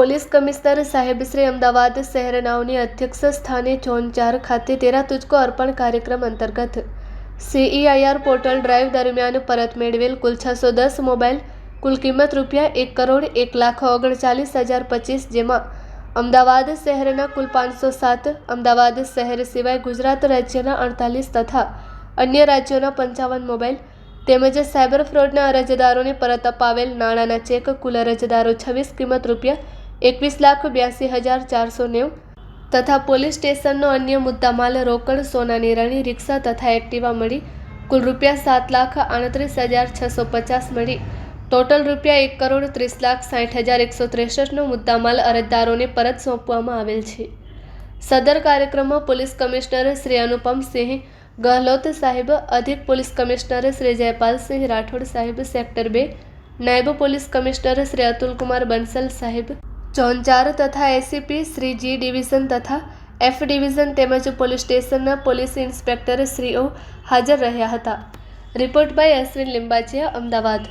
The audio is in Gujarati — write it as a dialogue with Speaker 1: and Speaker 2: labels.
Speaker 1: પોલીસ કમિશનર સાહેબ શ્રી અમદાવાદ શહેરનાઓની અધ્યક્ષ સ્થાને ઝોન 4 ખાતે તેરા તુજકો અર્પણ કાર્યક્રમ અંતર્ગત CEIR પોર્ટલ ડ્રાઈવ દરમિયાન પરત મેળવેલ કુલ 610 મોબાઈલ કુલ કિંમત ₹1,01,39,025 જેમાં અમદાવાદ શહેરના કુલ 507, અમદાવાદ શહેર સિવાય ગુજરાત રાજ્યના 48 તથા અન્ય રાજ્યોના 55 મોબાઈલ તેમજ સાયબર ફ્રોડના અરજદારોને પરત અપાવેલ નાણાંના ચેક કુલ અરજદારો 26 કિંમત ₹1,82,490 તથા પોલીસ સ્ટેશનનો અન્ય મુદ્દામાલ રોકડ સોનાની રણી રિક્ષા તથા એક્ટિવા મળી કુલ ₹7,38,650 મળી ટોટલ ₹1,30,60,163નો મુદ્દામાલ અરજદારોને પરત સોંપવામાં આવેલ છે। સદર કાર્યક્રમમાં પોલીસ કમિશનર શ્રી અનુપમસિંહ ગહલોત સાહેબ, અધિક પોલીસ કમિશનર શ્રી જયપાલસિંહ રાઠોડ સાહેબ, સેક્ટર 2 નાયબ પોલીસ કમિશનર શ્રી અતુલકુમાર બંસલ સાહેબ, ઝોન 4 તથા ACP શ્રી G ડિવિઝન તથા F ડિવિઝન તેમજ પોલીસ સ્ટેશનના પોલીસ ઇન્સ્પેક્ટર શ્રીઓ હાજર રહ્યા હતા। Report by Ashwin Limbachiya, Ahmedabad.